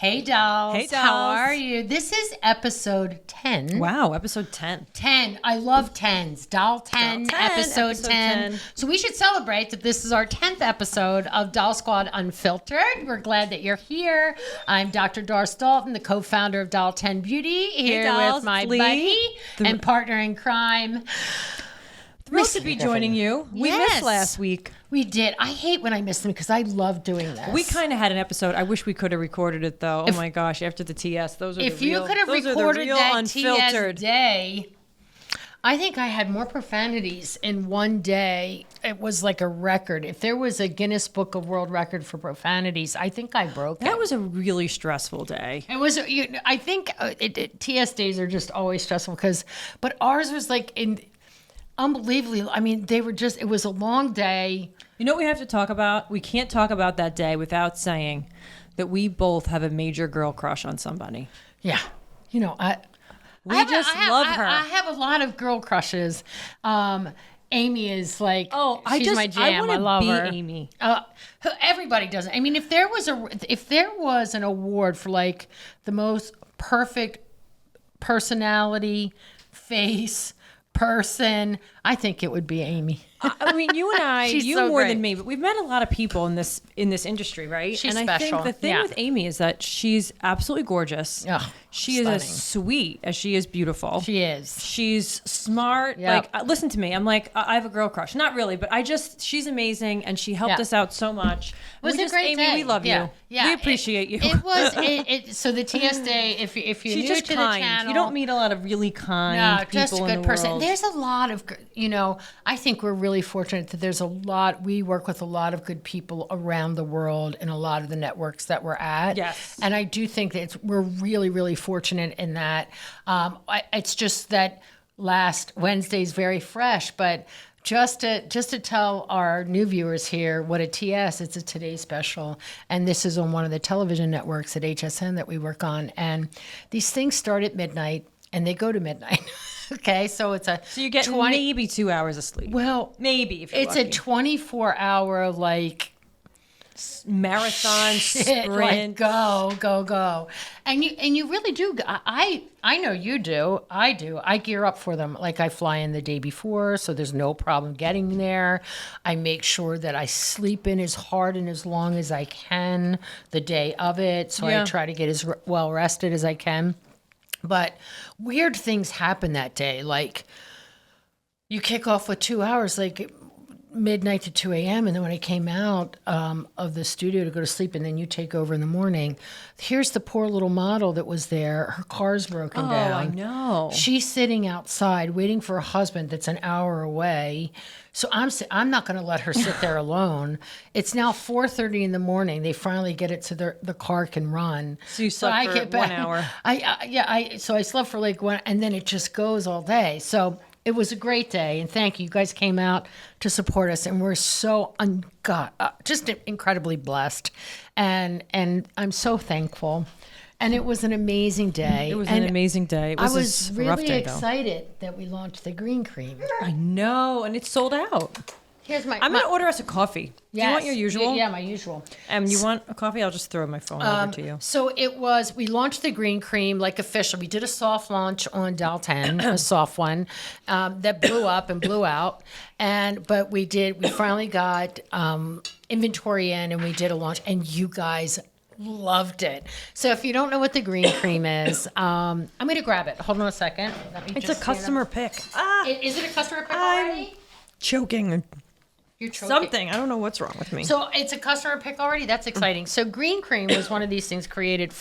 Hey, dolls. Hey, dolls. How are you? This is episode 10. Wow, episode 10. 10. I love 10s. Doll 10, episode 10. So we should celebrate that this is our 10th episode of Doll Squad Unfiltered. We're glad that you're here. I'm Dr. Doris Dalton, the co-founder of Doll 10 Beauty, here with my buddy and partner in crime. Thrilled to be joining you. We missed last week. We did. I hate when I miss them because I love doing this. We kind of had an episode. I wish we could have recorded it though. Oh my gosh! After the TS, those are if the real. You could have recorded that Unfiltered TS day. I think I had more profanities in one day. It was like a record. If there was a Guinness Book of World Record for profanities, I think I broke it. That was a really stressful day. It was. I think TS days are just always stressful but ours was like unbelievably. I mean, they were just. It was a long day. You know what we have to talk about? We can't talk about that day without saying that we both have a major girl crush on somebody. Yeah. You know, I love her. I have a lot of girl crushes. Amy is like, she's my jam. I love her. Amy. Everybody does it. I mean, if there was an award for like the most perfect personality, face, person, I think it would be Amy. I mean, you and I, you so more great. than me, but we've met a lot of people in this industry, right? She's and special. I think the thing with Amy is that she's absolutely gorgeous. Oh, she is as sweet as she is beautiful. She is. She's smart. Yep. Like, listen to me. I'm like, I have a girl crush. Not really, but she's amazing, and she helped us out so much. It was a great Amy, day. we love you. Yeah. We appreciate you. It was. So the TS day, if you're She's new just to kind. the channel, You don't meet a lot of really kind people just a good in the person. world. There's a lot of, I think we're really fortunate that there's a lot. We work with a lot of good people around the world in a lot of the networks that we're at. Yes. And I do think that we're really, really fortunate in that. It's just that last Wednesday's very fresh, but just to tell our new viewers here what a TS, it's a Today Special, and this is on one of the television networks at HSN that we work on, and these things start at midnight and they go to midnight. Okay, so it's so you get maybe 2 hours of sleep. Well, maybe if you're it's lucky. a 24-hour like marathon shit, sprint. Like go, and you really do. I know you do. I do. I gear up for them. Like I fly in the day before, so there's no problem getting there. I make sure that I sleep in as hard and as long as I can the day of it. So I try to get as well rested as I can. But weird things happen that day. Like you kick off with 2 hours, like midnight to 2 a.m. And then when I came out of the studio to go to sleep and then you take over in the morning, here's the poor little model that was there. Her car's broken down. Oh, I know. She's sitting outside waiting for her husband that's an hour away. So I'm not going to let her sit there alone. It's now 4:30 in the morning. They finally get it so the car can run. So you slept for 1 hour. So I slept for like 1, and then it just goes all day. So it was a great day, and thank you. You guys came out to support us, and we're so just incredibly blessed, and I'm so thankful. And it was an amazing day. It was an amazing day. It was I was a rough really day, excited that we launched the green cream. I know, and it's sold out. Here's I'm going to order us a coffee. Yes. Do you want your usual? Yeah, my usual. You want a coffee? I'll just throw my phone over to you. So we launched the green cream like official. We did a soft launch on Doll 10, a soft one, that blew up and blew out. But we finally got inventory in and we did a launch, and you guys loved it. So if you don't know what the green cream is, I'm going to grab it. Hold on a second. It's a customer pick. Is it a customer pick already? Choking. You're choking. Something. I don't know what's wrong with me. So it's a customer pick already? That's exciting. So green cream was one of these things created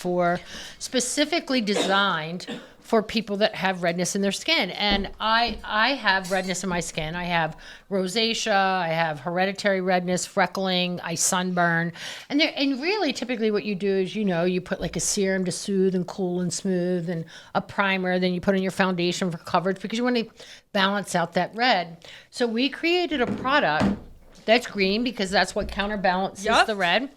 specifically designed for people that have redness in their skin. And I have redness in my skin. I have rosacea, I have hereditary redness, freckling, I sunburn. And really typically what you do is, you put like a serum to soothe and cool and smooth, and a primer, then you put on your foundation for coverage because you want to balance out that red. So we created a product that's green because that's what counterbalances the red.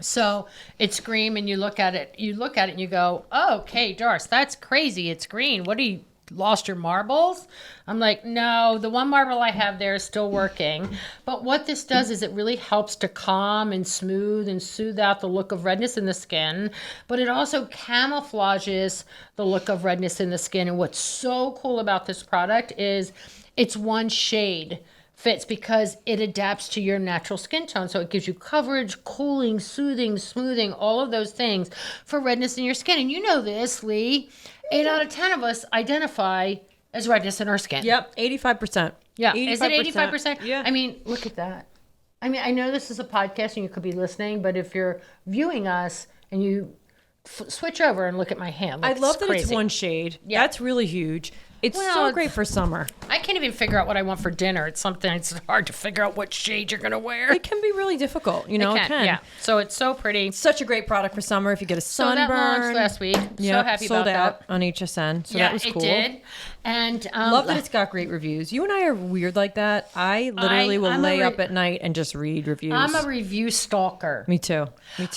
So it's green, and you look at it and you go, oh, okay, Doris, that's crazy. It's green. What are you lost your marbles? I'm like, no, the one marble I have there is still working. But what this does is it really helps to calm and soothe out the look of redness in the skin. But it also camouflages the look of redness in the skin. And what's so cool about this product is it's one shade fits because it adapts to your natural skin tone. So it gives you coverage, cooling, soothing, smoothing, all of those things for redness in your skin. And you know this, Lee. 8 out of 10 of us identify as redness in our skin. Yep, 85%. Yeah, is it 85%? Yeah. I mean, look at that. I mean, I know this is a podcast and you could be listening, but if you're viewing us and you switch over and look at my hand, I love that crazy. It's one shade. Yeah. That's really huge. It's so great for summer. I can't even figure out what I want for dinner. It's hard to figure out what shade you're going to wear. It can be really difficult, you know. It can. Yeah. So it's so pretty. Such a great product for summer if you get a sunburn. So that launched last week. Yeah, so happy sold about out that. on HSN. So Yeah, that was cool. it did. And love that it's got great reviews. You and I are weird like that. I literally will lay up at night and just read reviews. I'm a review stalker. Me too.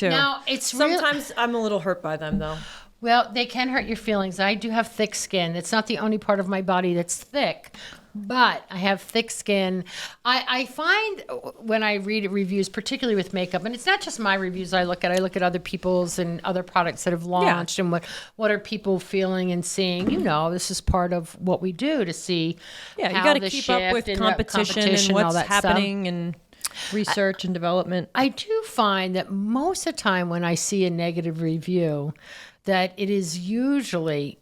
Now, it's sometimes I'm a little hurt by them though. Well, they can hurt your feelings. I do have thick skin. It's not the only part of my body that's thick, but I have thick skin. I find when I read reviews, particularly with makeup, and it's not just my reviews I look at other people's and other products that have launched and what are people feeling and seeing. You know, this is part of what we do to see you got to keep up with competition and what's happening and research and development. I do find that most of the time when I see a negative review, that it is usually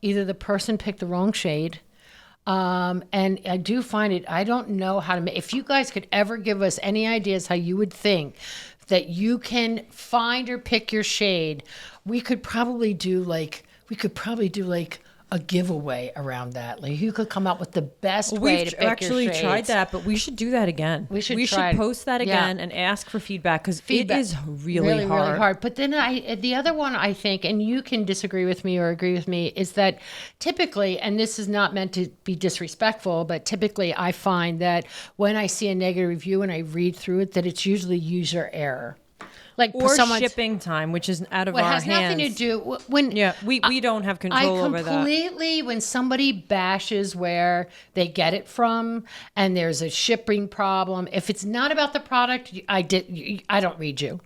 either the person picked the wrong shade, and I do find it, I don't know how to make, if you guys could ever give us any ideas how you would think that you can find or pick your shade, we could probably do like a giveaway around that. Like you could come up with the best way to pick your shades. We've actually tried that, but we should do that again. We should post that again and ask for feedback because it is really hard. But then the other one I think, and you can disagree with me or agree with me, is that typically, and this is not meant to be disrespectful, but typically I find that when I see a negative review and I read through it, that it's usually user error. Like or shipping time, which is out of our hands. It has nothing to do when we don't have control over that. Completely when somebody bashes where they get it from and there's a shipping problem. If it's not about the product, I don't read you.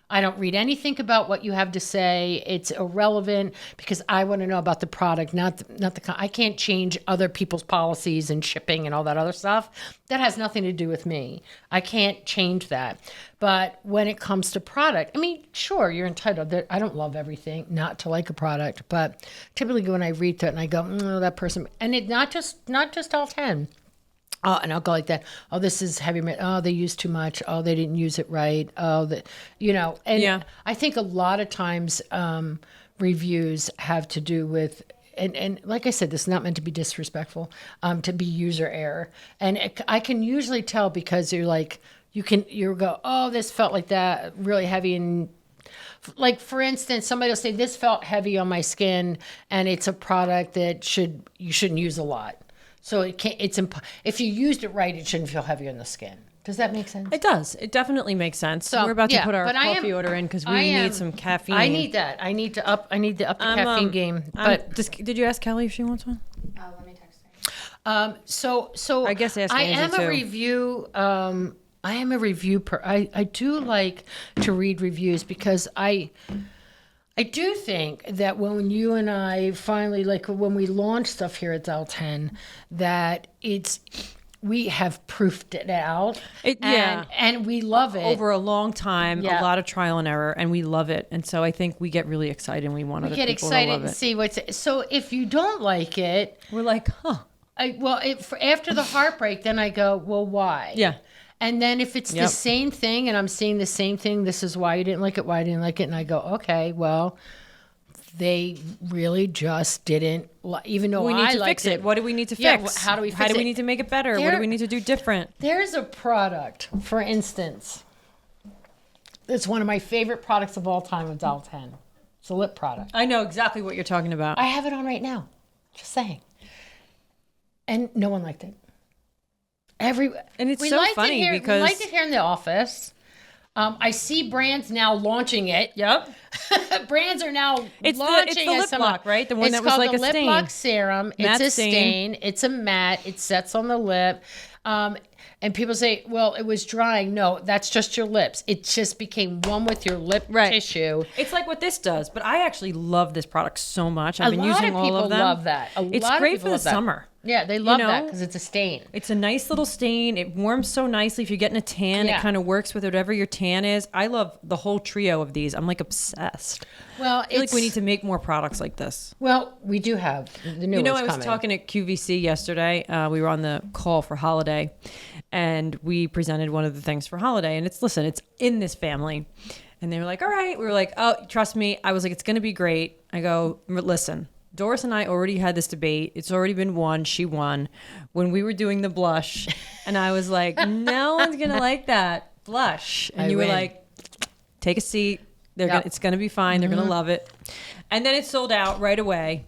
I don't read anything about what you have to say. It's irrelevant because I want to know about the product, not the. I can't change other people's policies and shipping and all that other stuff. That has nothing to do with me. I can't change that. But when it comes to product, I mean, sure, you're entitled. I don't love everything, not to like a product, but typically when I read through it and I go, that person, and it not just all 10. And I'll go like that. Oh, this is heavy. Oh, they used too much. Oh, they didn't use it right. Oh, I think a lot of times reviews have to do with, and like I said, this is not meant to be disrespectful, to be user error. And I can usually tell because you go, oh, this felt like that, really heavy. And like, for instance, somebody will say, this felt heavy on my skin, and it's a product that you shouldn't use a lot. So if you used it right, it shouldn't feel heavy on the skin. Does that make sense? It does. It definitely makes sense. So we're about to put our coffee order in because we need some caffeine. I need that. I need to up the caffeine game. But did you ask Kelly if she wants one? Let me text her. So I guess ask I Angie am too. a review. I am a review. I do like to read reviews because I do think that when you and I finally, like when we launch stuff here at Doll 10, that we have proofed it out. And we love it. Over a long time, a lot of trial and error, and we love it. And so I think we get really excited and we want other people to love it. We get excited and see what's... So if you don't like it... We're like, huh. After the heartbreak, then I go, well, why? Yeah. And then if it's the same thing and I'm seeing the same thing, this is why you didn't like it, why I didn't like it. And I go, okay, well, they really just didn't, even though we need to fix it. What do we need to fix? How do we fix it? How do we need to make it better? What do we need to do different? There's a product, for instance, it's one of my favorite products of all time of Doll 10. It's a lip product. I know exactly what you're talking about. I have it on right now. Just saying. And no one liked it. And it's so funny because we liked it here in the office. I see brands now launching it. Yep. brands are now It's launching the as lip some. lock, right? The one It's that was called like the a lip stain. lock serum. Matte It's a stain. stain. It's a matte. It sets on the lip. And people say, well, it was drying. No, that's just your lips. It just became one with your lip tissue. It's like what this does, but I actually love this product so much. A I've been lot using of all people of them. love that. It's great for the summer. Yeah, they love that know? because it's a stain. It's a nice little stain. It warms so nicely. If you're getting a tan, Yeah. it kind of works with whatever your tan is. I love the whole trio of these. I'm like obsessed. Well, I feel like we need to make more products like this. Well, we do have the new You know, ones I was coming. talking at QVC yesterday. We were on the call for holiday, and we presented one of the things for holiday. And it's in this family. And they were like, all right. We were like, oh, trust me. I was like, it's going to be great. I go, listen. Doris and I already had this debate. It's already been won. She won when we were doing the blush. And I was like, no one's going to like that blush. And you were like, take a seat. It's going to be fine. They're going to love it. And then it sold out right away.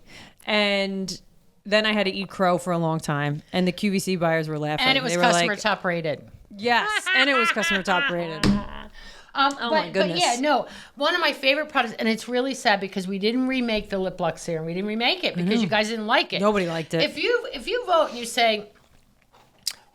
And then I had to eat crow for a long time. And the QVC buyers were laughing. And it was they were customer like, top rated. yes. And it was customer top rated. My goodness. But yeah, no, one of my favorite products, and it's really sad because we didn't remake the lip lock serum. We didn't remake it because you guys didn't like it. Nobody liked it. If you vote and you say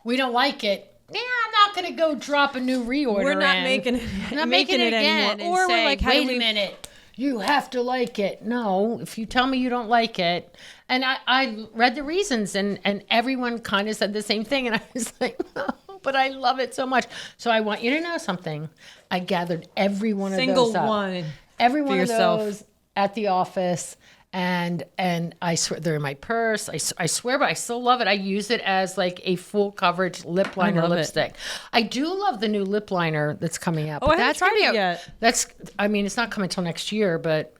we don't like it, I'm not going to go drop a new reorder. We're not making it. I'm not making it again. anymore. Or and we're say, like, wait a minute. You have to like it. No, if you tell me you don't like it. And I read the reasons and everyone kind of said the same thing. And I was like, no, but I love it so much. So I want you to know something. I gathered every one of those up. Every one of those at the office. And I swear they're in my purse. I swear, but I still love it. I use it as like a full coverage lip liner lipstick. I do love the new lip liner that's coming out. Oh, I haven't tried it yet. It's not coming till next year, but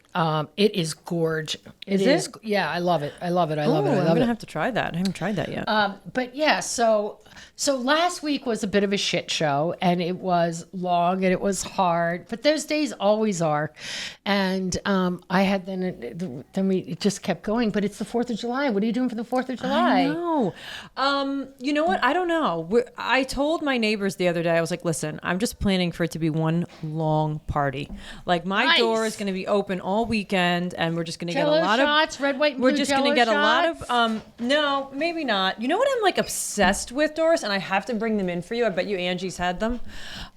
it is gorgeous. Is it? Yeah, I love it. I love it. I'm gonna have to try that. I haven't tried that yet. But yeah, so last week was a bit of a shit show, and it was long and it was hard. But those days always are. And I had then it just kept going. But it's the 4th of July. What are you doing for the 4th of July? I know. You know what? I don't know. I told my neighbors the other day. I was like, listen, I'm just planning for it to be one long party. Like my door is going to be open all weekend, and we're just going to get a lot shots, red, white, and blue. We're just going to get a lot of. No, maybe not. You know what I'm like obsessed with, Doris, and I have to bring them in for you. I bet you Angie's had them.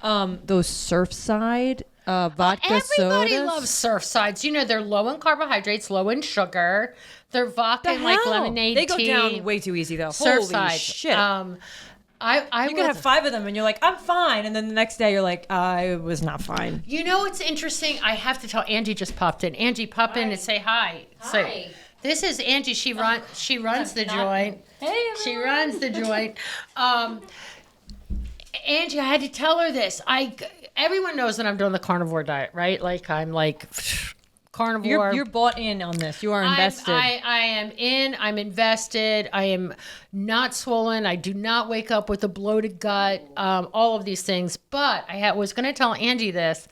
Those Surfside vodka sodas. Everybody loves Surfsides. You know, they're low in carbohydrates, low in sugar. They're vodka and like lemonade They go tea. down way too easy though. Surfside. Holy shit. I You can have 5 of them and you're like, I'm fine. And then the next day you're like, I was not fine. You know, it's interesting. I have to tell Angie just popped in. Angie, pop in and say hi. Hi. So, this is Angie. She runs the joint. Hey, She runs the joint. Angie, I had to tell her this. Everyone knows that I'm doing the carnivore diet, right? Like I'm like carnivore. You're bought in on this. You are invested. I am in. I'm invested. I am not swollen. I do not wake up with a bloated gut. All of these things. But I was going to tell Angie this.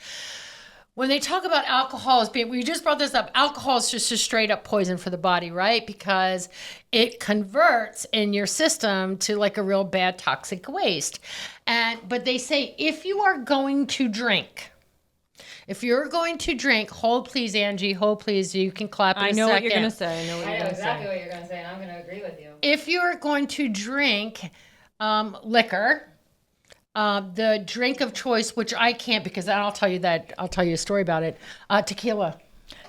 When they talk about alcohol as being, we just brought this up, alcohol is just a straight up poison for the body, right? Because it converts in your system to like a real bad toxic waste. But they say if you are going to drink, hold please, Angie, hold please, you can clap in a second. I know what you're going to say. I know exactly what you're going to say, and I'm going to agree with you. If you're going to drink liquor, the drink of choice, which I can't because I'll tell you a story about it. Tequila.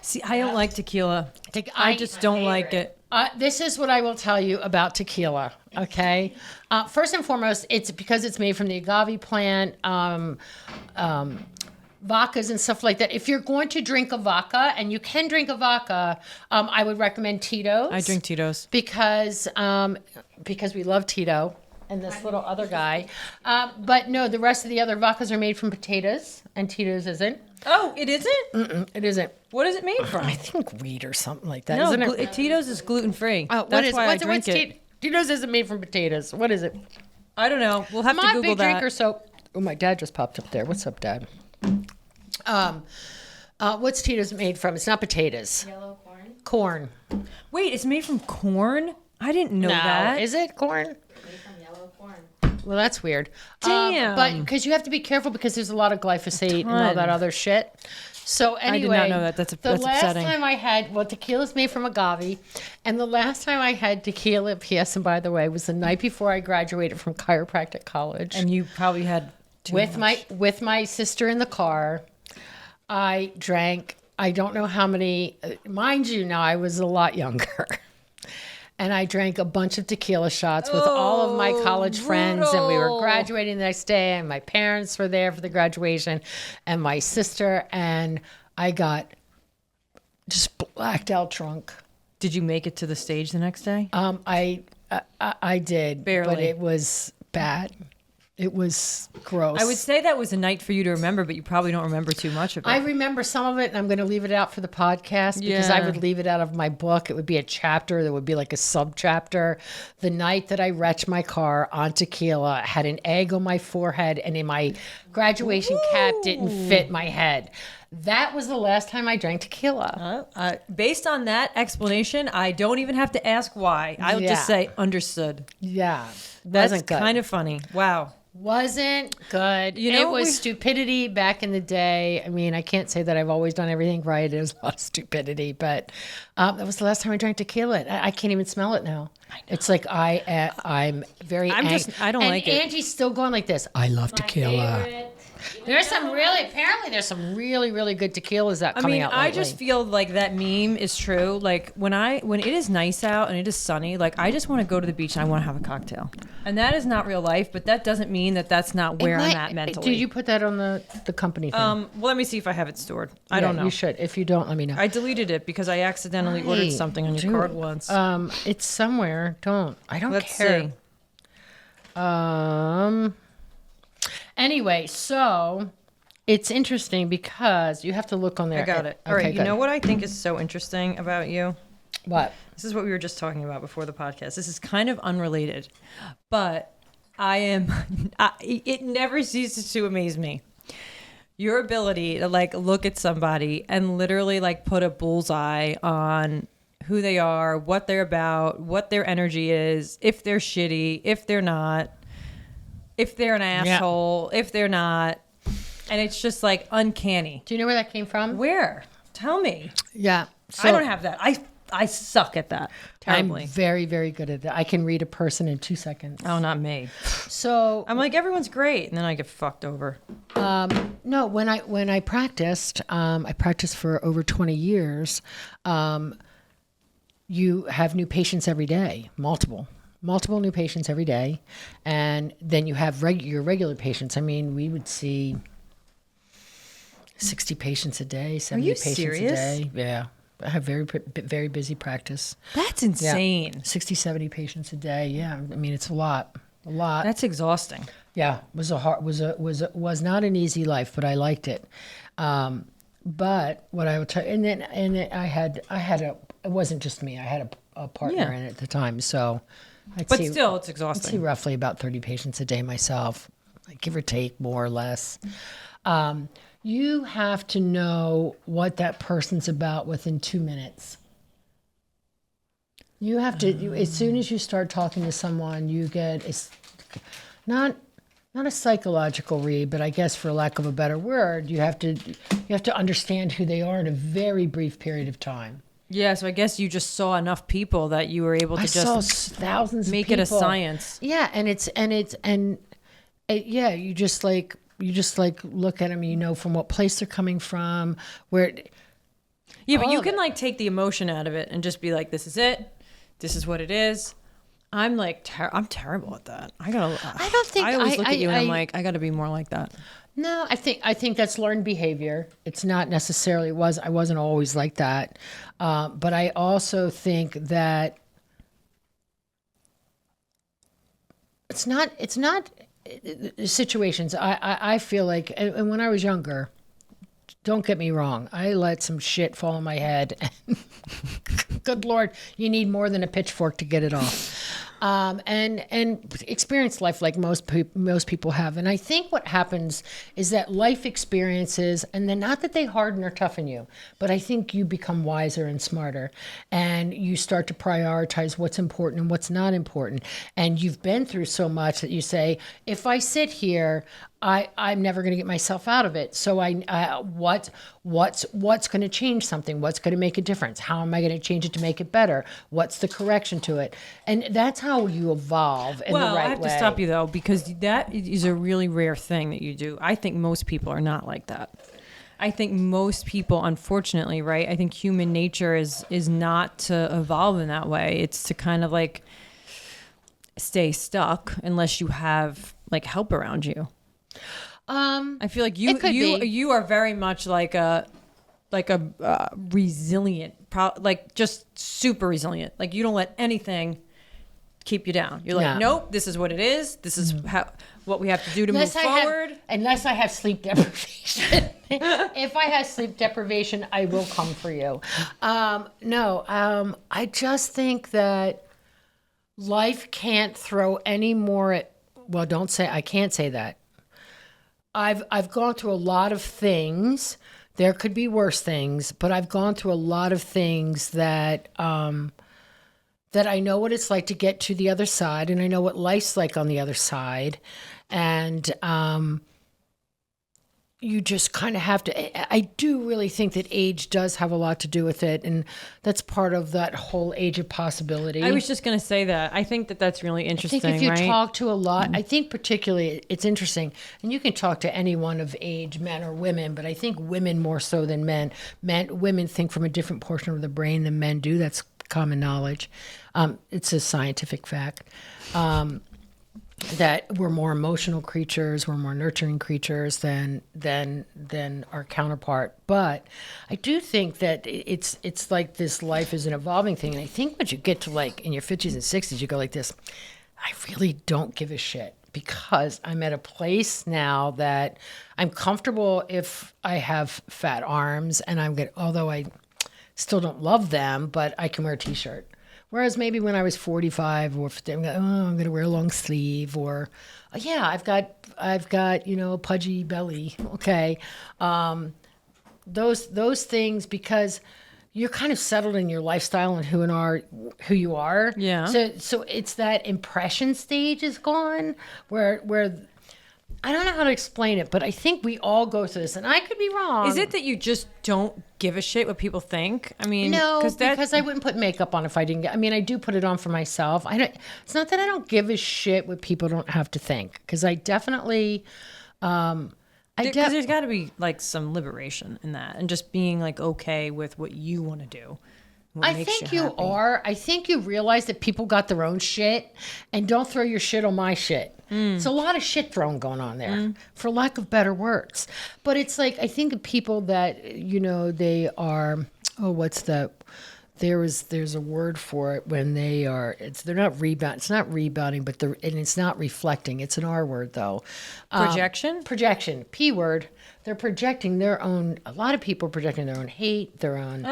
See, I don't like tequila. I just don't like it. This is what I will tell you about tequila. Okay. First and foremost, it's because it's made from the agave plant. Vodkas and stuff like that. If you're going to drink a vodka, and you can drink a vodka, I would recommend Tito's. I drink Tito's because we love Tito and this little other guy. But no, the rest of the other vodkas are made from potatoes, and Tito's isn't. Oh, it isn't? It isn't. What is it made from? I think wheat or something like that. No, isn't it? Tito's is gluten free. What That's is why what's I drink it. Tito's isn't made from potatoes. What is it? I don't know. We'll have to I'm a Google big that. drinker, so. Oh, my dad just popped up there. What's up, Dad? What's Tito's made from? It's not potatoes. Yellow corn. Corn. Wait, it's made from corn? I didn't know that. Is it corn? Made from yellow corn. Well, that's weird. Damn. But because you have to be careful because there's a lot of glyphosate and all that other shit. So anyway, I did not know that. That's last upsetting. time I had, tequila's made from agave, and the last time I had tequila, P.S. and by the way, was the night before I graduated from chiropractic college. And you probably had too much. With my sister in the car. I drank, I don't know how many, mind you, now I was a lot younger. And I drank a bunch of tequila shots with all of my college friends, and we were brutal. graduating the next day, and my parents were there for the graduation, and my sister, and I got just blacked out drunk. Did you make it to the stage the next day? I did, Barely. but it was bad. It was gross. I would say that was a night for you to remember, but you probably don't remember too much of it. I remember some of it, and I'm going to leave it out for the podcast because I Yeah. would leave it out of my book. It would be a chapter. There would be like a sub-chapter. The night that I wrecked my car on tequila, I had an egg on my forehead, and in my graduation cap didn't fit my head. That was the last time I drank tequila. Based on that explanation, I don't even have to ask why. I'll Yeah. just say understood. Yeah. That's Wasn't good. kind of funny. Wow. Wasn't good. You know it what was we- stupidity back in the day. I mean, I can't say that I've always done everything right. There's a lot of stupidity, but that was the last time I drank tequila. I can't even smell it now. It's like I'm very. I don't and like it. Angie's still going like this. I love tequila. There's some really really good tequilas that I coming mean, out I lately. just feel like that meme is true. Like when it is nice out and it is sunny, like I just want to go to the beach and I want to have a cocktail. And that is not real life, but that doesn't mean that that's not where I'm at mentally. Did you put that on the company thing? Well, let me see if I have it stored. I Yeah, don't know. You should. If you don't, let me know. I deleted it because I accidentally ordered Hey, something on your dude, card once. It's somewhere. I don't Let's care. see. Anyway, so it's interesting because you have to look on there. I got it. All Okay, right. You good. know what I think is so interesting about you? What? This is what we were just talking about before the podcast. This is kind of unrelated, but it never ceases to amaze me. Your ability to like look at somebody and literally like put a bullseye on who they are, what they're about, what their energy is, if they're shitty, if they're not, if they're an asshole, if they're not. And it's just like uncanny. Do you know where that came from? Where? Tell me. Yeah. I don't have that. I suck at that terribly. I'm very, very good at that. I can read a person in 2 seconds. Oh, not me. So I'm like, everyone's great. And then I get fucked over. no, when I practiced for over 20 years. You have new patients every day, multiple new patients every day, and then you have your regular patients. I mean, we would see 60 patients a day, 70 you patients serious? a day. Yeah. I have very busy practice. That's Yeah. insane. 60, 70 patients a day. Yeah. I mean, it's a lot. That's exhausting. Yeah. Was not an easy life, but I liked it. But what I would tell, it wasn't just me. I had a partner Yeah. in it at the time. So But still, it's I'd see exhausting. roughly about 30 patients a day myself, like give or take, more or less. You have to know what that person's about within 2 minutes. You have to, as soon as you start talking to someone, you get, not a psychological read, but I guess for lack of a better word, you have to understand who they are in a very brief period of time. Yeah, so I guess you just saw enough people that you were able to I saw just thousands make of people. it a science. Yeah, yeah, you just like look at them, you know from what place they're coming from, where. Yeah, but all you of can it. like take the emotion out of it and just be like, this is it. This is what it is. I'm like, I'm terrible at that. I don't think- I always look at you and I'm I- like, I got to be more like that. No, I think that's learned behavior. It's not necessarily I wasn't always like that, but I also think that it's not situations. I feel like, and when I was younger, don't get me wrong, I let some shit fall on my head. Good Lord, you need more than a pitchfork to get it off. And experience life like most people have. And I think what happens is that life experiences, and then not that they harden or toughen you, but I think you become wiser and smarter, and you start to prioritize what's important and what's not important. And you've been through so much that you say, if I sit here, I'm never going to get myself out of it. So what's going to change something? What's going to make a difference? How am I going to change it to make it better? What's the correction to it? And that's how you evolve in the right way. I have to stop you though, because that is a really rare thing that you do. I think most people are not like that. I think most people, unfortunately, right? I think human nature is not to evolve in that way. It's to kind of like stay stuck unless you have like help around you. I feel like you are very much like a resilient, like just super resilient. Like you don't let anything keep you down. You're like, nope, this is what it is. This is what we have to do to move forward. Unless I have sleep deprivation. If I have sleep deprivation, I will come for you. I just think that life can't throw any more at, well, I can't say that. I've gone through a lot of things. There could be worse things, but I've gone through a lot of things that that I know what it's like to get to the other side, and I know what life's like on the other side. And you just kind of have to, I do really think that age does have a lot to do with it. And that's part of that whole age of possibility. I was just going to say that. I think that that's really interesting. I think if you talk to a lot, I think particularly it's interesting, and you can talk to anyone of age, men or women, but I think women more so than men. Women think from a different portion of the brain than men do. That's common knowledge. It's a scientific fact. That we're more emotional creatures, we're more nurturing creatures than our counterpart. But I do think that it's like this life is an evolving thing. And I think when you get to like in your 50s and 60s, you go like this, I really don't give a shit, because I'm at a place now that I'm comfortable if I have fat arms, and although I still don't love them, but I can wear a t-shirt. Whereas maybe when I was 45 or 50, I'm going to wear a long sleeve, or I've got a pudgy belly. Okay. Those things, because you're kind of settled in your lifestyle and who you are. Yeah. So it's that impression stage is gone where I don't know how to explain it, but I think we all go through this, and I could be wrong. Is it that you just don't give a shit what people think? I mean, no, because I wouldn't put makeup on if I didn't. I do put it on for myself. It's not that I don't give a shit what people don't have to think, because I definitely. Because there's got to be like some liberation in that, and just being like okay with what you want to do. I think you are. I think you realize that people got their own shit, and don't throw your shit on my shit. It's a lot of shit thrown going on there, for lack of better words. But it's like, I think of people that, they are, there's a word for it when they are, they're not rebound. It's not rebounding, but and it's not reflecting. It's an R word though. Projection. P word. They're projecting their own, a lot of people are projecting their own hate, their own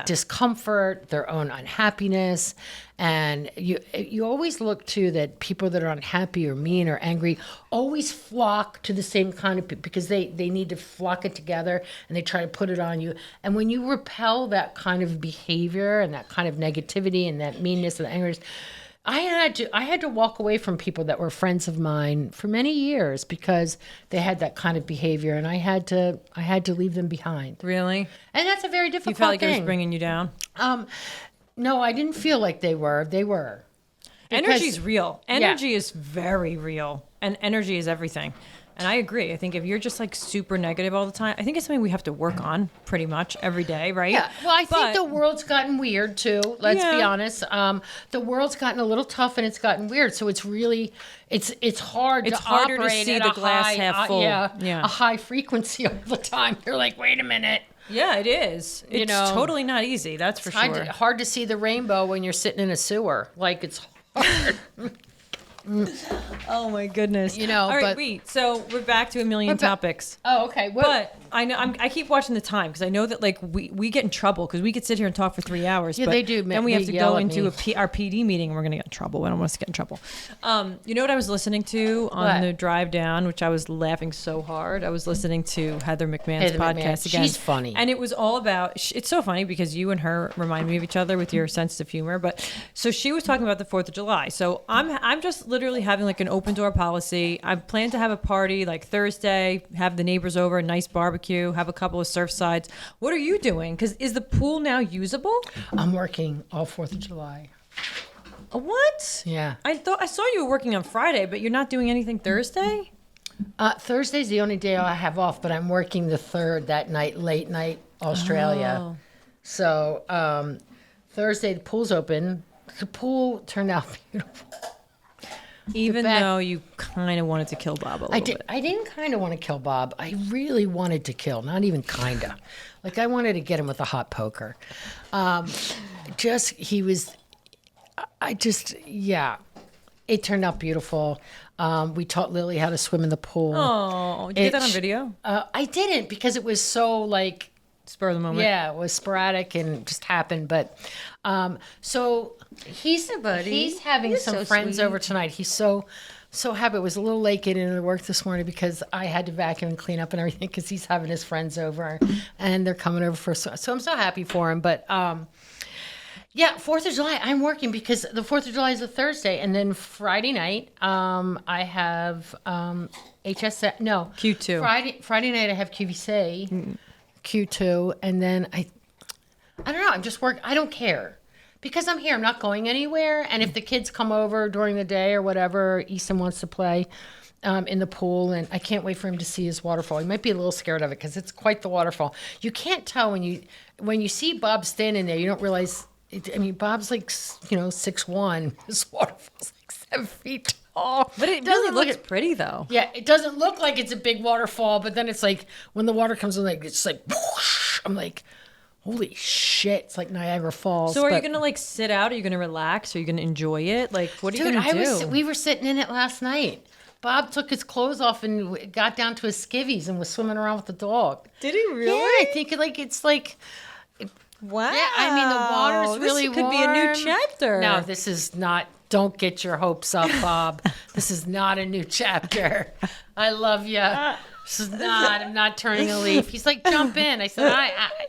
discomfort, their own unhappiness. And you always look to that people that are unhappy or mean or angry always flock to the same kind of people, because they need to flock it together, and they try to put it on you. And when you repel that kind of behavior and that kind of negativity and that meanness and anger, I had to walk away from people that were friends of mine for many years because they had that kind of behavior, and I had to leave them behind. Really? And that's a very difficult thing. You felt like it was bringing you down? No, I didn't feel like they were. They were. Energy's real. Energy is very real, and energy is everything. And I agree. I think if you're just like super negative all the time, I think it's something we have to work on pretty much every day, right? Yeah. Well, I think the world's gotten weird too. Let's be honest. The world's gotten a little tough, and it's gotten weird. So it's really, it's hard. It's harder to see the glass half full. A high frequency all the time. You're like, wait a minute. Yeah, it is. It's totally not easy. That's for sure. Hard to see the rainbow when you're sitting in a sewer. Like, it's hard. Oh my goodness. All right, so we're back to a million topics. Oh, okay. But I know. I keep watching the time because I know that like we get in trouble because we could sit here and talk for 3 hours. Yeah, but they do. Then we have to Yell go at into me. our PD meeting and we're gonna get in trouble. I don't want us to get in trouble. You know what I was listening to on What? the drive down, which I was laughing so hard. I was listening to Heather McMahon's Heather podcast McMahon. again. She's funny. and it was all about. It's so funny because you and her remind me of each other with your sense of humor. But so she was talking about the 4th of July. So I'm just literally having like an open door policy. I plan to have a party like Thursday, have the neighbors over, a nice barbecue, have a couple of surf sides. What are you doing? Because is the pool now usable? I'm working all 4th of July. What? Yeah. I thought I saw you were working on Friday, but you're not doing anything Thursday? Thursday's the only day I have off, but I'm working the 3rd that night, late night, Australia. Oh. So Thursday, the pool's open. The pool turned out beautiful. Even back- though you kind of wanted to kill Bob a little bit. I didn't kind of want to kill Bob. I really wanted to kill, not even kind of. Like, I wanted to get him with a hot poker. Yeah. It turned out beautiful. We taught Lily how to swim in the pool. Oh, did you get that on video? I didn't because it was so, like, Spur of the moment. yeah, it was sporadic and just happened. But so he's having You're some so friends sweet. over tonight. He's so happy. It was a little late getting into work this morning because I had to vacuum and clean up and everything because he's having his friends over and they're coming over for. So I'm so happy for him. But yeah, 4th of July, I'm working because the 4th of July is a Thursday. And then Friday night, I have HSN. No. Q2. Friday night, I have QVC, Q2. And then I don't know. I'm just working. I don't care. Because I'm here. I'm not going anywhere. And if the kids come over during the day or whatever, Easton wants to play in the pool. And I can't wait for him to see his waterfall. He might be a little scared of it because it's quite the waterfall. You can't tell when you see Bob standing there. You don't realize... Bob's like, 6'1". This waterfall's like 7 feet tall. But it Doesn't really look looks pretty though. Yeah, it doesn't look like it's a big waterfall, but then it's like when the water comes in, like it's like whoosh. I'm like, holy shit! It's like Niagara Falls. So are you gonna like sit out? Are you gonna relax? Are you gonna enjoy it? Like, what are you gonna do? We were sitting in it last night. Bob took his clothes off and got down to his skivvies and was swimming around with the dog. Did he really? Yeah, I think it's like. Wow. Yeah, I mean, the water's really This could be a new warm. chapter. No, this is not. Don't get your hopes up, Bob. This is not a new chapter. I love you. This is not. I'm not turning a leaf. He's like, jump in. I said,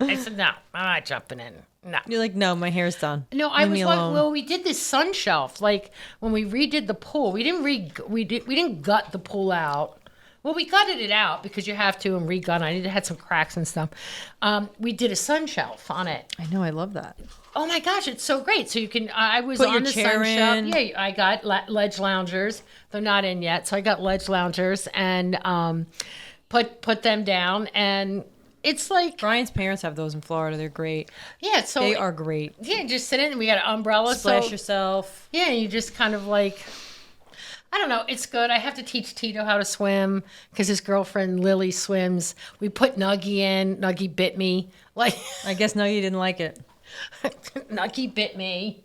I said, no, I'm not jumping in. No. You're like, no, my hair's done. No, I Leave was me like, alone. well, we did this sun shelf. Like when we redid the pool, we didn't gut the pool out. Well, we gutted it out because you have to and re-gut. It had some cracks and stuff. We did a sun shelf on it. I know, I love that. Oh my gosh, it's so great. So you can. I was Put on your the chair sun in. shelf. Yeah, I got ledge loungers. They're not in yet, so I got ledge loungers and put them down, and it's like Brian's parents have those in Florida. They're great. yeah. So They are great. yeah. Just sit in. We got an umbrella. Splash so yourself. yeah, you just kind of like. I don't know. It's good. I have to teach Tito how to swim because his girlfriend Lily swims. We put Nuggie in. Nuggie bit me. Like I guess no, you didn't like it. Nuggie bit me.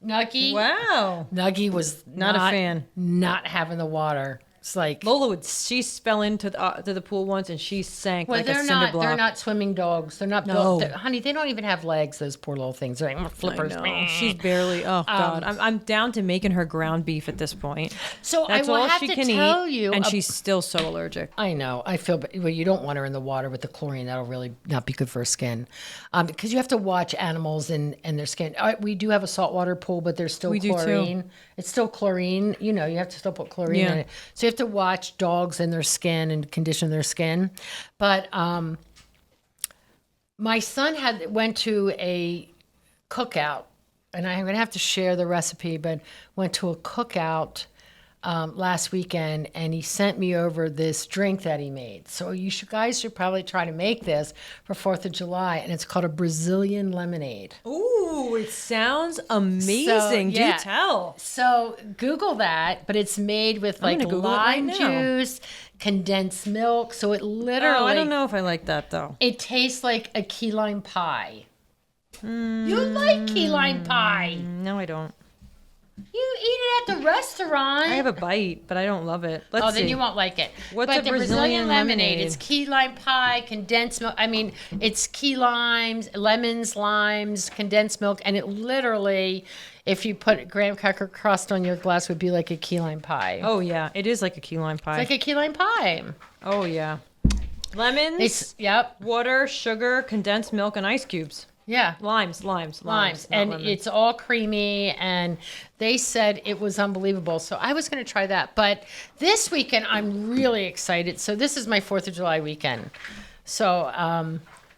Nuggie. Wow. Nuggie was Not a fan. Not having the water. It's like Lola she fell into to the pool once and she sank well, like a they're cinder not. block. They're not swimming dogs. They're not No. built. Honey, they don't even have legs. Those poor little things. They're like flippers. I know. She's barely. Oh God, I'm down to making her ground beef at this point. So That's I will all have she to can tell eat, you. and she's still so allergic. I know. I feel, well, you don't want her in the water with the chlorine. That'll really not be good for her skin, because you have to watch animals and their skin. We do have a saltwater pool, but there's still We do, too. chlorine. It's still chlorine. You know, you have to still put chlorine Yeah. in it. So you have to watch dogs and their skin and condition their skin. But my son went to a cookout, and I'm gonna have to share the recipe. But went to a cookout last weekend, and he sent me over this drink that he made. So guys should probably try to make this for 4th of July, and it's called a Brazilian lemonade. Ooh, it sounds amazing. yeah. Do tell. So Google that, but it's made with like gonna Google it right lime now. juice, condensed milk. So it literally, Oh, I don't know if I like that though. it tastes like a key lime pie. You like key lime pie. No, I don't. You eat it it at the restaurant. I have a bite, but I don't love it. Let's see. Then you won't like it. What's but a the Brazilian lemonade? It's key lime pie, condensed milk. I mean, it's key limes, lemons, limes, condensed milk, and it literally, if you put graham cracker crust on your glass, would be like a key lime pie. Oh, yeah. It is like a key lime pie. It's like a key lime pie. Oh, yeah. Lemons, Yep. water, sugar, condensed milk, and ice cubes. Yeah. Limes. Limes. not And lemons. it's all creamy, and they said it was unbelievable. So I was going to try that. But this weekend, I'm really excited. So this is my 4th of July weekend. So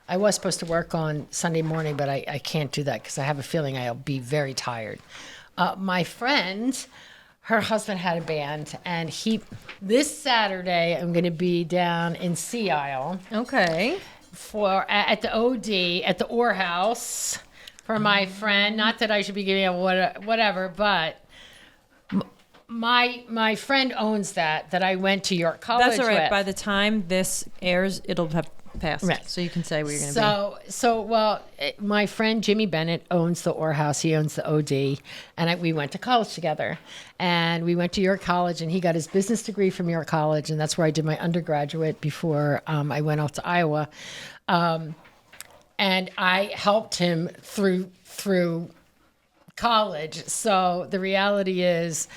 I was supposed to work on Sunday morning, but I can't do that because I have a feeling I'll be very tired. My friend, her husband had a band, and this Saturday, I'm going to be down in Sea Isle. Okay. At the OD at the Orr House for my friend. Not that I should be giving out whatever, but my friend owns that I went to York College. That's all right. with. By the time this airs, it'll have passed. Right. So you can say where you're going to be. My friend Jimmy Bennett owns the Orr House. He owns the OD, and we went to college together. And we went to York College, and he got his business degree from York College, and that's where I did my undergraduate before I went off to Iowa. And I helped him through college. So the reality is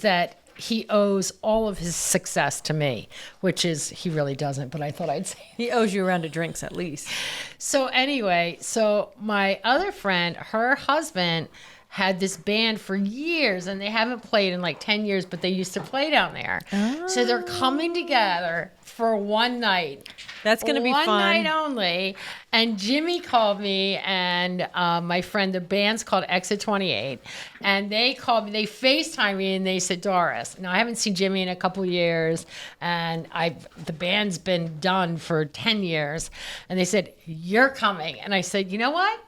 that he owes all of his success to me, which is he really doesn't, but I thought I'd say. He owes you a round of drinks at least. So anyway, my other friend, her husband had this band for years, and they haven't played in like 10 years, but they used to play down there. Oh. So they're coming together for one night. That's going to be fun. One night only. And Jimmy called me, and my friend, the band's called Exit 28, and they called me, they FaceTimed me, and they said, Doris, now I haven't seen Jimmy in a couple years, and the band's been done for 10 years. And they said, you're coming. And I said, you know what?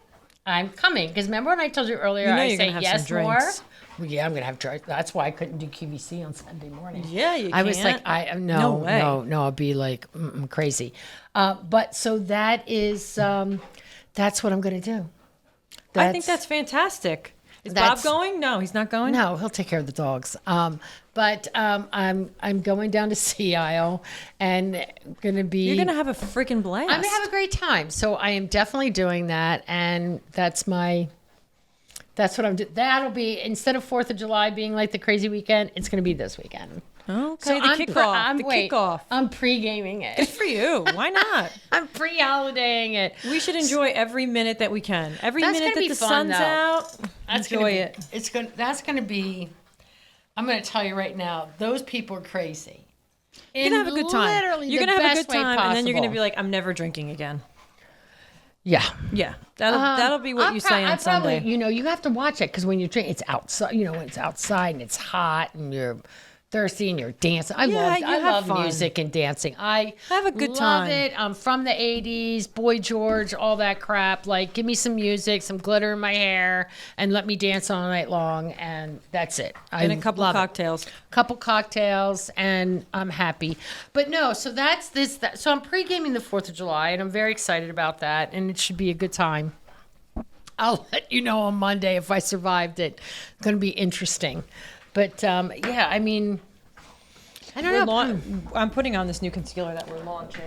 I'm coming. Because remember when I told you earlier, you're I gonna say have yes some more? drinks. Well, yeah, I'm going to have drinks. That's why I couldn't do QVC on Sunday morning. Yeah, you I was can't. like, No way. no, I'd be like crazy. But so that is, that's what I'm going to do. I think that's fantastic. Is Bob going? No, he's not going. No, he'll take care of the dogs. But I'm going down to Sea Isle and going to be. You're going to have a freaking blast. I'm going to have a great time. So I am definitely doing that, and that's what I'm doing. That'll be, instead of 4th of July being like the crazy weekend, it's going to be this weekend. Okay, So the kickoff. Kickoff. I'm pre-gaming Good it. for you. Why not? I'm pre-holidaying it. We should enjoy every minute that we can. Every That's minute gonna that be the fun, sun's though. out, enjoy it. That's going to be, I'm going to tell you right now, those people are crazy. You're going to have a good time. Literally You're the going to have a best good way time, and then you're going to possible. be like, I'm never drinking again. Yeah. Yeah, that'll be what you say on Sunday. You have to watch it because when you drink, it's outside. When it's outside and it's hot and you're thirsty and you're dancing. I have love fun. music and dancing. I Have a good love time. it. I'm from the '80s, Boy George, all that crap. Like, give me some music, some glitter in my hair, and let me dance all night long, and that's it. And a couple of cocktails. Couple cocktails, and I'm happy. But no, so that's this. So I'm pre-gaming the 4th of July, and I'm very excited about that, and it should be a good time. I'll let you know on Monday if I survived it. It's going to be interesting. But yeah, I mean, I don't know. I'm putting on this new concealer that we're launching.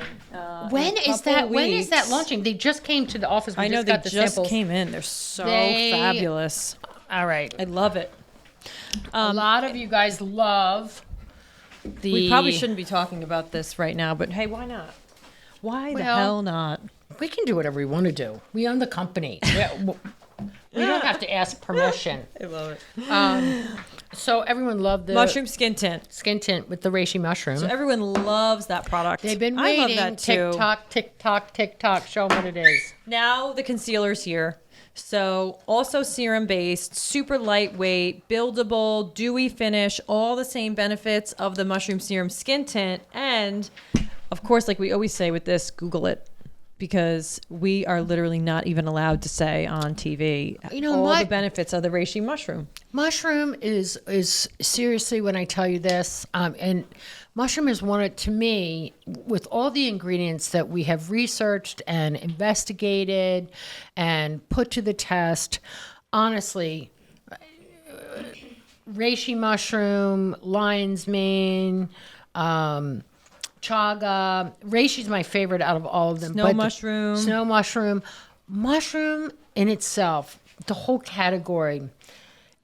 When in a is couple that? When is that weeks. launching? They just came to the office. We I know just they got the just samples. came in. They're so They- fabulous. All right. I love it. A lot of you guys love the. We probably shouldn't be talking about this right now, but hey, why not? Why the Well, hell not? We can do whatever we want to do. We own the company. We don't have to ask permission. I love it. So everyone loved the Mushroom skin tint. skin tint with the reishi mushroom. So everyone loves that product. They've been I waiting. love that too. TikTok, TikTok, TikTok. Show them what it is. Now the concealer's here. So also serum based, super lightweight, buildable, dewy finish, all the same benefits of the mushroom serum skin tint. And of course, like we always say with this, Google it. Because we are literally not even allowed to say on TV all the benefits of the reishi mushroom. Mushroom is seriously, when I tell you this, and mushroom is to me, with all the ingredients that we have researched and investigated and put to the test, honestly, reishi mushroom, lion's mane, chaga. Reishi's my favorite out of all of them. Snow mushroom. Snow mushroom. Mushroom in itself, the whole category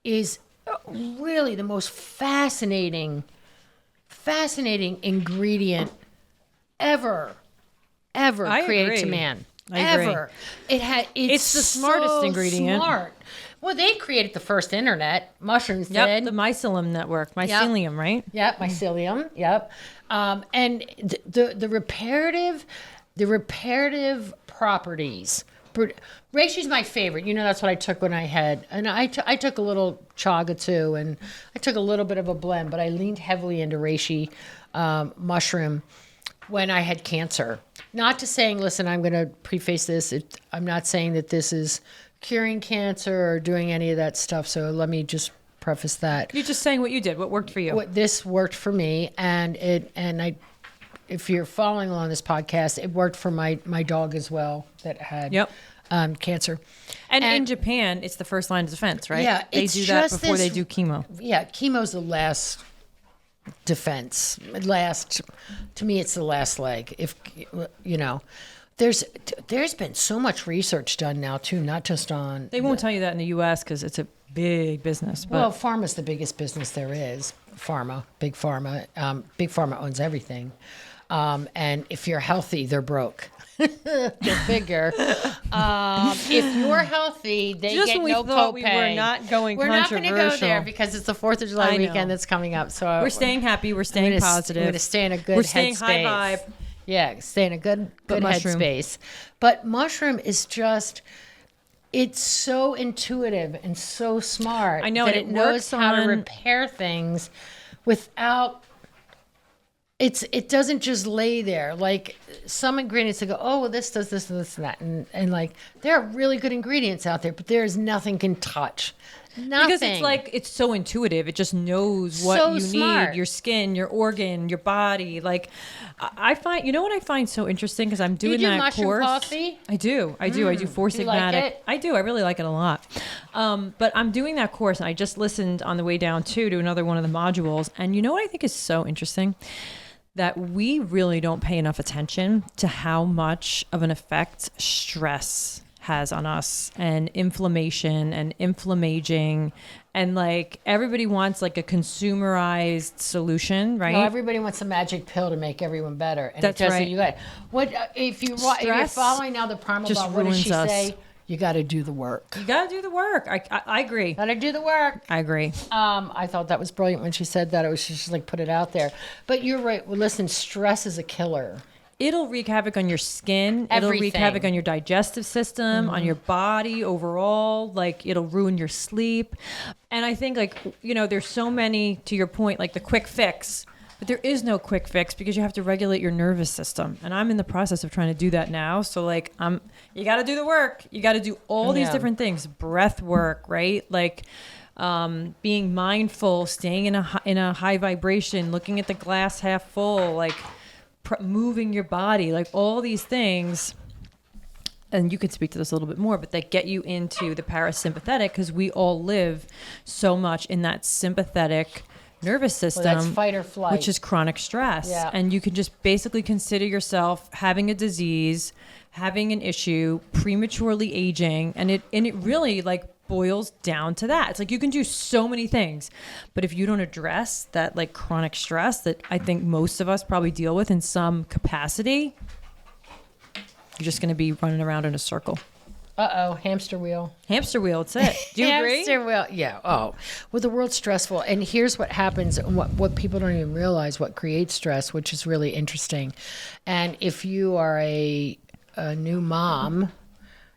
is really the most fascinating ingredient ever I created to agree. man. I agree. Ever. It's the smartest so ingredient. Smart. Well, they created the first internet. Mushrooms Yep, did. the mycelium network, mycelium, right? Yep, mycelium. Yep. And the reparative properties. Reishi's my favorite. You know, that's what I took when I had, and I took a little chaga too, and I took a little bit of a blend, but I leaned heavily into reishi mushroom when I had cancer. Not to saying, listen, I'm going to preface this. I'm not saying that this is curing cancer or doing any of that stuff. So let me just preface that. You're just saying what you did, what worked for you. This worked for me, and if you're following along this podcast, it worked for my dog as well that had cancer. And in Japan, it's the first line of defense, right? Yeah, they it's do that just before this- they do chemo. Yeah, chemo's the last defense. To me, it's the last leg. If you know, there's been so much research done now too, not just on. They won't tell you that in the U.S. because it's a big business. But Well, pharma's the biggest business there is. Big pharma. Big pharma owns everything. And if you're healthy, they're broke. Go figure. If you're healthy, they Just get when we no thought copay. we were not going We're not going to go there controversial. because it's the 4th of July I know. weekend that's coming up. So we're staying happy. We're staying positive. I'm going to stay in a good We're staying headspace. high vibe. Yeah, stay in a good mushroom. headspace. But mushroom is just, it's so intuitive and so smart. I know, that and it it knows works how to on- repair things without. It doesn't just lay there. Like some ingredients that go, oh, well, this does this and this and that. And like, there are really good ingredients out there, but there is nothing can touch. Nothing. Because it's like, it's so intuitive. It just knows what So you smart. need, your skin, your organ, your body. Like, I find, you know what I find so interesting? Because I'm doing do that mushroom course. coffee? I do. I do Four Do you like Sigmatic. it? I do. I really like it a lot. But I'm doing that course, and I just listened on the way down to another one of the modules. And you know what I think is so interesting? That we really don't pay enough attention to how much of an effect stress has on us, and inflammation and inflammaging, and like everybody wants like a consumerized solution, right? No, everybody wants a magic pill to make everyone better, and That's it doesn't. right. You got what if you're Stress following now the primal just law? What does ruins she us. say? You got to do the work. You gotta do the work. I agree. Got to do the work. I agree. I thought that was brilliant when she said that. It was just like put it out there. But you're right. Well, listen, stress is a killer. It'll wreak havoc on your skin. It'll wreak Everything. havoc on your digestive system, on your body overall. Like, it'll ruin your sleep. And I think, like, you know, there's so many, to your point, like the quick fix. But there is no quick fix because you have to regulate your nervous system. And I'm in the process of trying to do that now. So, like, you got to do the work. You got to do all these Yeah. different things. Breath work, right? Like, being mindful, staying in a high vibration, looking at the glass half full, like moving your body, like all these things. And you could speak to this a little bit more, but they get you into the parasympathetic because we all live so much in that sympathetic nervous system, that's fight or flight. which is chronic stress. Yeah. And you can just basically consider yourself having a disease, having an issue, prematurely aging, and it really like boils down to that. It's like you can do so many things, but if you don't address that like chronic stress that I think most of us probably deal with in some capacity, you're just going to be running around in a circle. Hamster wheel. Hamster wheel, that's it. Do you agree? Hamster wheel. Yeah. Oh, well, the world's stressful, and here's what happens. And what people don't even realize what creates stress, which is really interesting. And if you are a new mom,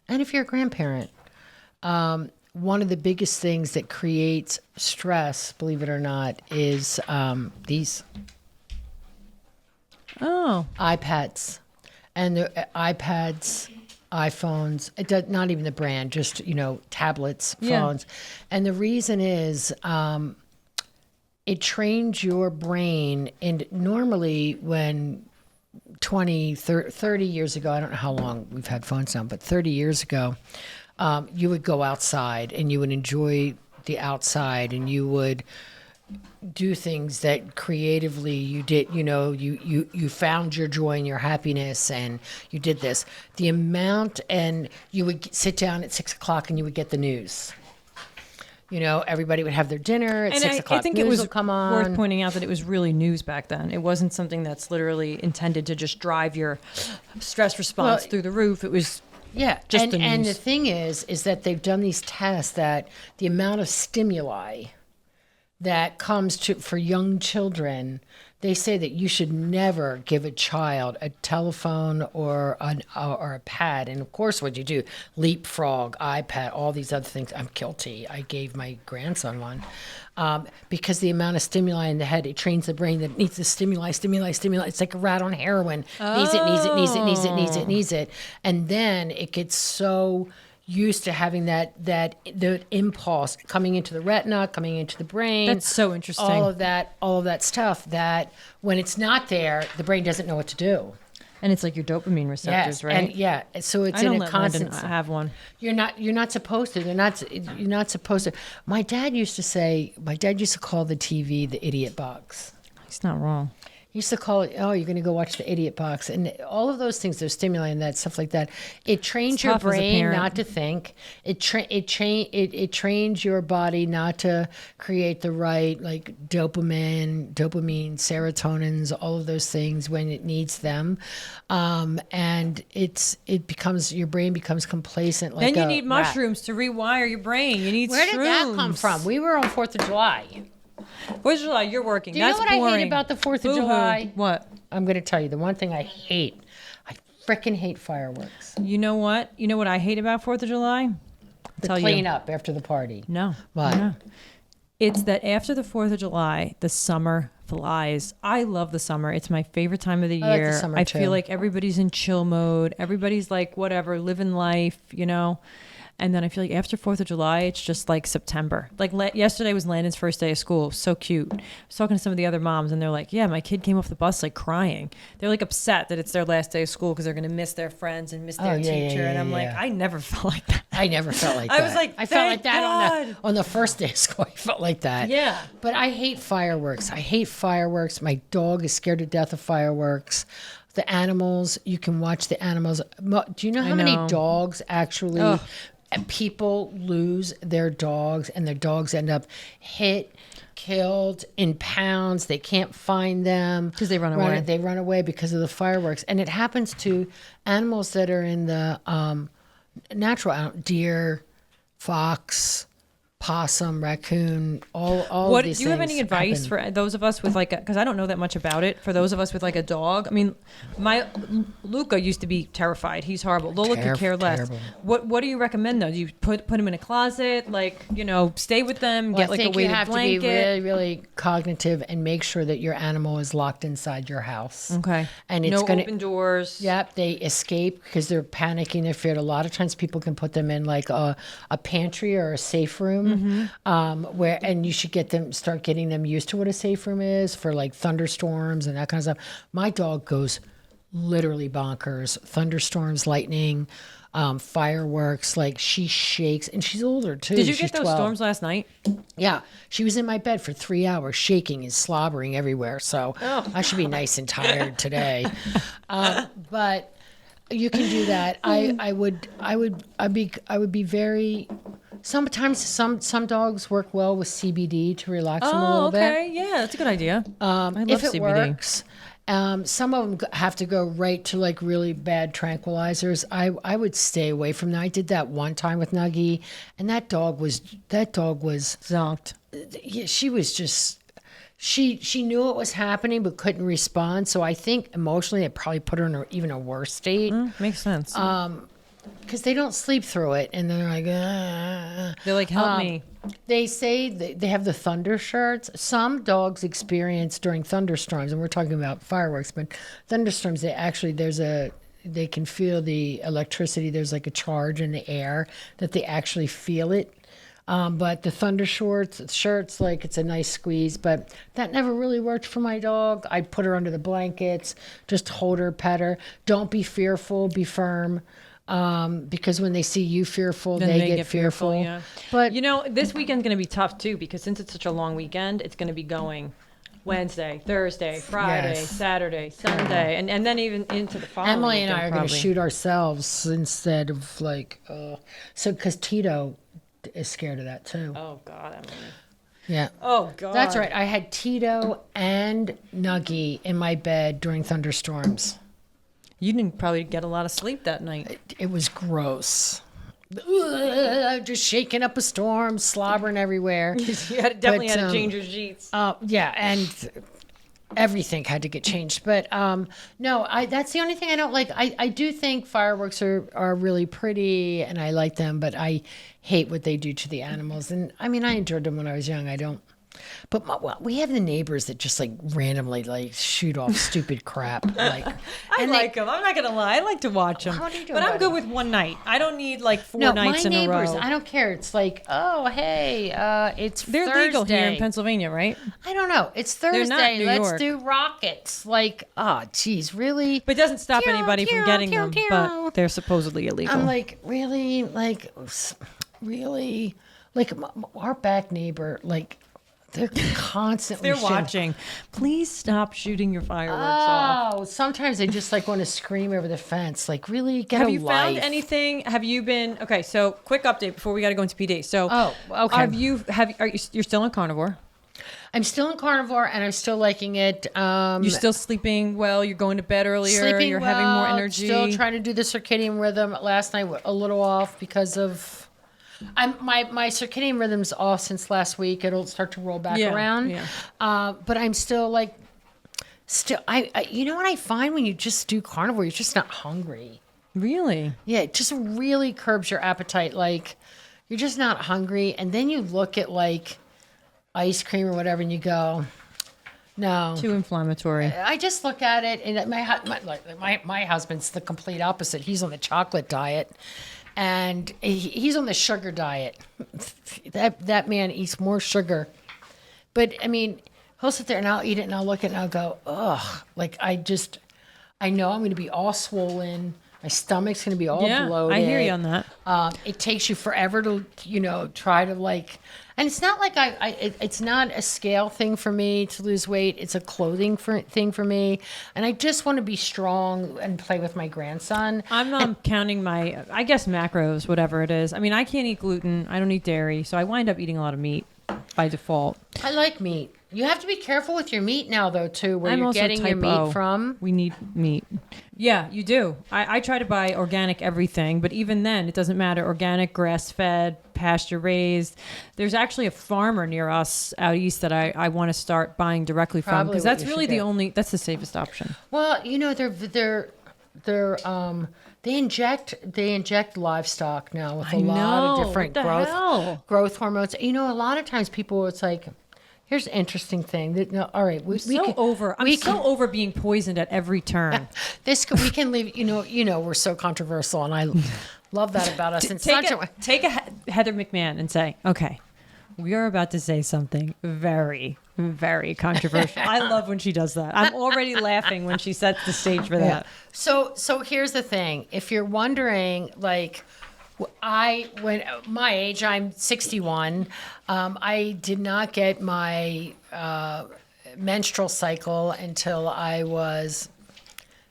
and if you're a grandparent, one of the biggest things that creates stress, believe it or not, is these iPads. And the iPads, iPhones, it does, not even the brand, just, tablets, Yeah. phones. And the reason is it trains your brain. And normally when 20, 30 years ago, I don't know how long we've had phones now, but 30 years ago, you would go outside and you would enjoy the outside, and you would do things that creatively you did, you found your joy and your happiness, and you did this. The amount, and you would sit down at 6:00 and you would get the news. Everybody would have their dinner at 6:00. I think news it was will come on. worth pointing out that it was really news back then. It wasn't something that's literally intended to just drive your stress response through the roof. It was just the news. And the thing is that they've done these tests that the amount of stimuli that comes for young children, they say that you should never give a child a telephone or a pad. And of course, what you do, leapfrog, iPad, all these other things. I'm guilty. I gave my grandson one because the amount of stimuli in the head, it trains the brain that it needs the stimuli. It's like a rat on heroin. Needs it. And then it gets so used to having the impulse coming into the retina, coming into the brain. That's so interesting. All of that stuff that when it's not there, the brain doesn't know what to do. And it's like your dopamine receptors, right? And so it's I don't in a let constant. Landon have one. You're not supposed to. You're not supposed to. My dad used to call the TV the idiot box. He's not wrong. He used to call it, you're going to go watch the idiot box. And all of those things, those stimuli and that stuff like that, it trains your brain not to think. It trains your body not to create the right, like dopamine, serotonins, all of those things when it needs them. And your brain becomes complacent. Then you need mushrooms to rewire your brain. You need Where did that come from? We were on 4th of July. 4th of July, you're working. Do you know what I hate about the 4th of July? What? I'm going to tell you the one thing I hate. I freaking hate fireworks. You know what? You know what I hate about 4th of July? The cleanup after the party. No. What? No. It's that after the 4th of July, the summer flies. I love the summer. It's my favorite time of the year. I like the summer I too. feel like everybody's in chill mode. Everybody's like, whatever, living life, And then I feel like after 4th of July, it's just like September. Like yesterday was Landon's first day of school. So cute. I was talking to some of the other moms and they're like, yeah, my kid came off the bus like crying. They're like upset that it's their last day of school because they're going to miss their friends and miss their teacher. And I'm like, I never felt like that. I never felt like that. I was like, I felt like that God. on the first day of school. I felt like that. Yeah. But I hate fireworks. My dog is scared to death of fireworks. The animals, you can watch the animals. Do you know how many dogs actually... Ugh. People lose their dogs and their dogs end up killed in pounds. They can't find them because they run away. They run away because of the fireworks. And it happens to animals that are in the natural deer, fox, possum, raccoon, all of these things. Do you have any advice for those of us with because I don't know that much about it, for those of us with like a dog? I mean, Luca used to be terrified. He's horrible. Lola could care less. Terrible. What do you recommend though? Do you put him in a closet, stay with them, get like a weighted blanket? You have to be really, really cognitive and make sure that your animal is locked inside your house. Okay. And it's no open doors. Yep, they escape because they're panicking, they're feared. A lot of times people can put them in like a pantry or a safe room. And you should start getting them used to what a safe room is for like thunderstorms and that kind of stuff. My dog goes literally bonkers. Thunderstorms, lightning, fireworks, like she shakes, and she's older too. Did you She's get those 12. storms last night? Yeah, she was in my bed for 3 hours, shaking and slobbering everywhere. So I should be nice and tired today. But you can do that. I would be very. Sometimes some dogs work well with CBD to relax them a little bit. Okay, yeah, that's a good idea. I love If it CBD. works. Some of them have to go right to like really bad tranquilizers. I would stay away from that. I did that one time with Nuggie, and that dog was zonked. Yeah, she was just. She knew it was happening but couldn't respond. So I think emotionally it probably put her in even a worse state. Makes sense. Because they don't sleep through it, and they're like, They're like, help me. They say they have the thunder shirts. Some dogs experience during thunderstorms, and we're talking about fireworks, but thunderstorms, they can feel the electricity. There's like a charge in the air that they actually feel it. But the thunder shirts, like it's a nice squeeze, but that never really worked for my dog. I'd put her under the blankets, just hold her, pet her. Don't be fearful, be firm. because when they see you fearful, Then they get fearful. Yeah. But You know, this weekend's going to be tough too because since it's such a long weekend, it's going to be going Wednesday, Thursday, Friday, Yes. Saturday, Sunday, and then even into the following Emily and weekend, I are going to probably. shoot ourselves instead of like, so because Tito is scared of that too. Oh God, Emily. Yeah. Oh God. That's right. I had Tito and Nuggy in my bed during thunderstorms. You didn't probably get a lot of sleep that night. It was gross. Just shaking up a storm, slobbering everywhere. You definitely But, had to change your sheets. Yeah, and everything had to get changed. But no, that's the only thing I don't like. I do think fireworks are really pretty, and I like them, but I hate what they do to the animals. And I mean, I enjoyed them when I was young. I don't. But well, we have the neighbors that just like randomly like shoot off stupid crap. Like, I like them. I'm not gonna lie. I like to watch them. How do you do but I'm about good it? with one night. I don't need like four no, nights my in neighbors. a row. I don't care. It's like, oh hey, it's They're Thursday. legal here in Pennsylvania, right? I don't know. It's not Thursday. New Let's York. do rockets. Like, geez, really? But it doesn't stop Tear, anybody tear, from getting tear, them. tear. But they're supposedly illegal. I'm like, really? Like, really? Like, our back neighbor, like, they're constantly they're shooting. watching. Please stop shooting your fireworks off. Oh, sometimes I just like want to scream over the fence. Like, really? Get Have a you life. found anything? Have you been okay? So, quick update before we got to go into PD. So, Oh, okay. You're still in carnivore? I'm still in carnivore and I'm still liking it. You're still sleeping well. You're going to bed earlier. Sleeping You're well, having more energy. Still trying to do the circadian rhythm. Last night a little off because of my circadian rhythm's off since last week. It'll start to roll back around. Yeah. But I'm still like, I you know what I find when you just do carnivore, you're just not hungry. Really? Yeah, it just really curbs your appetite. Like, you're just not hungry, and then you look at like ice cream or whatever, and you go, no. Too inflammatory. I just look at it, and my husband's the complete opposite. He's on the chocolate diet, and he's on the sugar diet. That man eats more sugar. But I mean, he'll sit there and I'll eat it, and I'll look at it and I'll go, ugh. Like, I know I'm going to be all swollen. My stomach's going to be all bloated. I hear you on that. It takes you forever to, try to like, and it's not like it's not a scale thing for me to lose weight. It's a clothing thing for me. And I just want to be strong and play with my grandson. I'm counting my, I guess, macros, whatever it is. I mean, I can't eat gluten. I don't eat dairy. So I wind up eating a lot of meat by default. I like meat. You have to be careful with your meat now, though, too, where I'm you're also getting your type meat O. from. We need meat. Yeah, you do. I try to buy organic everything, but even then, it doesn't matter. Organic, grass-fed, pasture-raised. There's actually a farmer near us out east that I want to start buying directly from Probably because what that's you really should the do. only. That's the safest option. Well, they inject livestock now with a lot of different What the hell? growth hormones. A lot of times people, it's like, here's an interesting thing. That, no, all right, I'm so over being poisoned at every turn. we can leave. We're so controversial, and I love that about us. And Take a Heather McMahon and say, okay, we are about to say something very, very controversial. I love when she does that. I'm already laughing when she sets the stage for that. So here's the thing. If you're wondering, like, when my age, I'm 61. I did not get my menstrual cycle until I was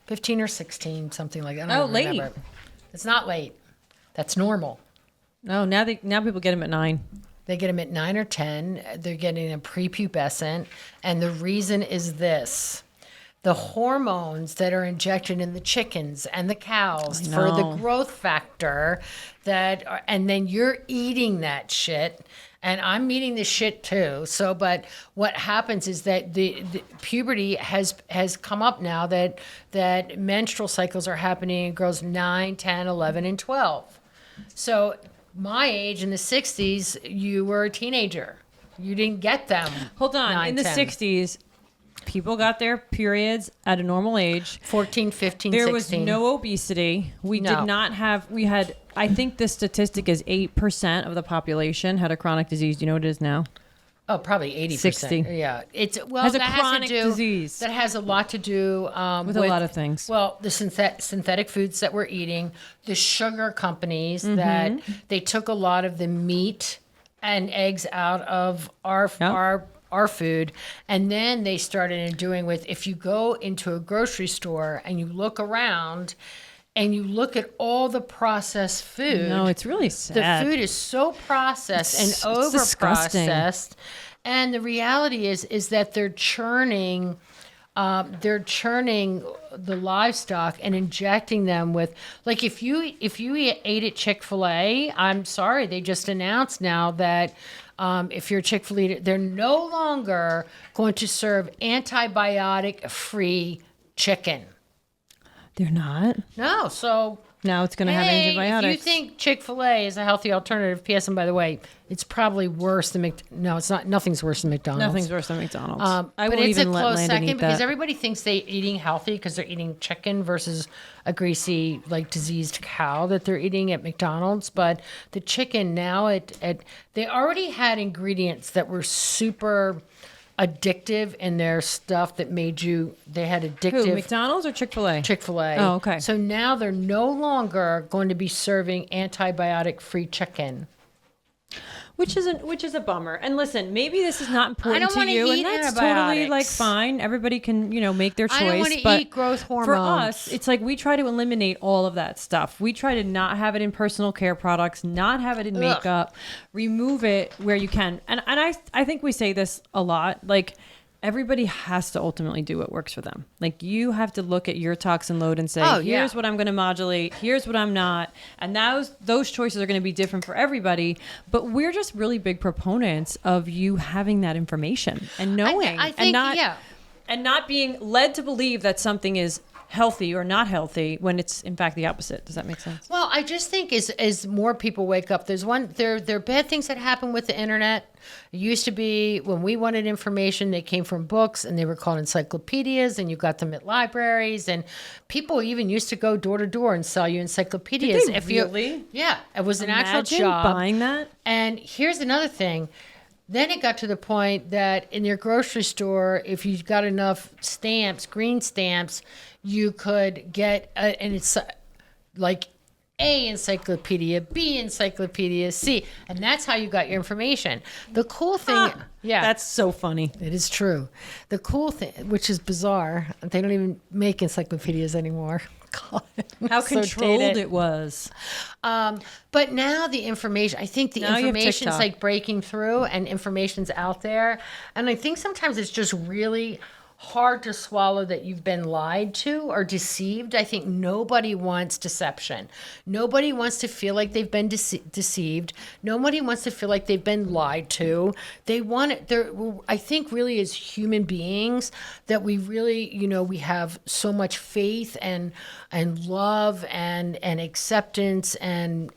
15 or 16, something like that. I don't late. remember. It's not late. That's normal. No, now people get them at 9. They get them at 9 or 10. They're getting a prepubescent. And the reason is this. The hormones that are injected in the chickens and the cows for the growth factor and then you're eating that shit. And I'm eating this shit too. So, but what happens is that the puberty has come up now that menstrual cycles are happening in girls 9, 10, 11, and 12. So my age in the 60s, you were a teenager. You didn't get them. Hold on. 9, in the 10. 60s, people got their periods at a normal age. 14, 15, There 16. was no obesity. We No. did not have, we had, I think the statistic is 8% of the population had a chronic disease. Do you know what it is now? Oh, probably 80%. 60. Yeah, it's well Has a that chronic has to do, disease. That has a lot to do With a lot of things. Well, the synthetic foods that we're eating, the sugar companies Mm-hmm. that they took a lot of the meat and eggs out of our food, and then they started doing with if you go into a grocery store and you look around. And you look at all the processed food. No, it's really sad. The food is so processed and over disgusting. processed, and the reality is that they're churning the livestock and injecting them with like if you ate at Chick-fil-A, I'm sorry, they just announced now that if you're a Chick-fil-A, they're no longer going to serve antibiotic free chicken. They're not. No, so Now it's going to have hey, antibiotics. if you think Chick-fil-A is a healthy alternative, P.S. and by the way, it's probably worse than No, it's not. Nothing's worse than McDonald's. Nothing's worse than McDonald's. I But won't it's even a let close Landon second eat because that. everybody thinks they're eating healthy because they're eating chicken versus a greasy, like diseased cow that they're eating at McDonald's. But the chicken now, they already had ingredients that were super addictive in their stuff that made they had addictive. Who, McDonald's or Chick-fil-A? Chick-fil-A. Oh, okay. So now they're no longer going to be serving antibiotic-free chicken. Which is a bummer. And listen, maybe this is not important don't to wanna you, and eat that's totally like antibiotics. fine. Everybody can, make their choice. I don't want to but eat growth hormones. for us, it's like we try to eliminate all of that stuff. We try to not have it in personal care products, not have it in makeup, remove it where you can. And I think we say this a lot, like everybody has to ultimately do what works for them. Like you have to look at your toxin load and say, here's what I'm going to modulate, here's what I'm not. And those choices are going to be different for everybody. But we're just really big proponents of you having that information and knowing I think, and not being led to believe that something is healthy or not healthy when it's in fact the opposite. Does that make sense? Well, I just think as more people wake up, there are bad things that happen with the internet. It used to be when we wanted information, they came from books and they were called encyclopedias, and you got them at libraries, and people even used to go door to door and sell you encyclopedias. Did they really? Yeah, it was an actual Imagine job. buying that. And here's another thing. Then it got to the point that in your grocery store, if you got enough stamps, green stamps, you could get, and it's like A encyclopedia, B encyclopedia, C, and that's how you got your information. The cool thing, That's so funny. it is true. The cool thing, which is bizarre, they don't even make encyclopedias anymore. God, How so controlled dated. it was. But now the information, I think the Now you have information's TikTok. like breaking through and information's out there. And I think sometimes it's just really hard to swallow that you've been lied to or deceived. I think nobody wants deception. Nobody wants to feel like they've been deceived. Nobody wants to feel like they've been lied to. They want it. I think really as human beings that we really, we have so much faith and love and acceptance and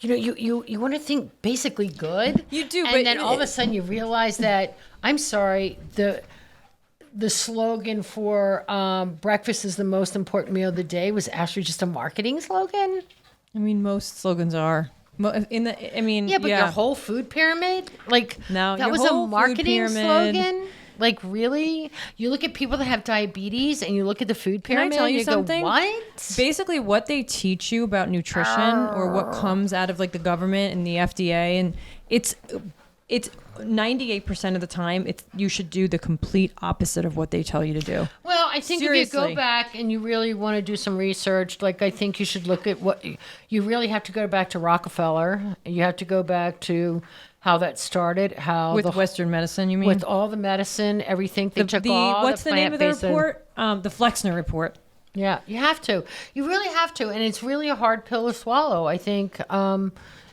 you want to think basically good. You do, and but then all of a sudden you realize that I'm sorry, the slogan for breakfast is the most important meal of the day was actually just a marketing slogan. I mean, most slogans are. But your whole food pyramid, like No, that your was a whole food marketing pyramid. slogan. Like really, you look at people that have diabetes and you look at the food Can I pyramid. tell you and something? Go, what? Basically, what they teach you about nutrition or what comes out of like the government and the FDA, and it's 98% of the time, you should do the complete opposite of what they tell you to do. Well, I think if Seriously. you go back and you really want to do some research, like I think you should look at what you really have to go back to Rockefeller. You have to go back to how that started, how With Western medicine, you mean? with all the medicine, everything they took all what's the name of the plant-based and- report? The Flexner report. Yeah, you have to. You really have to, and it's really a hard pill to swallow. I think.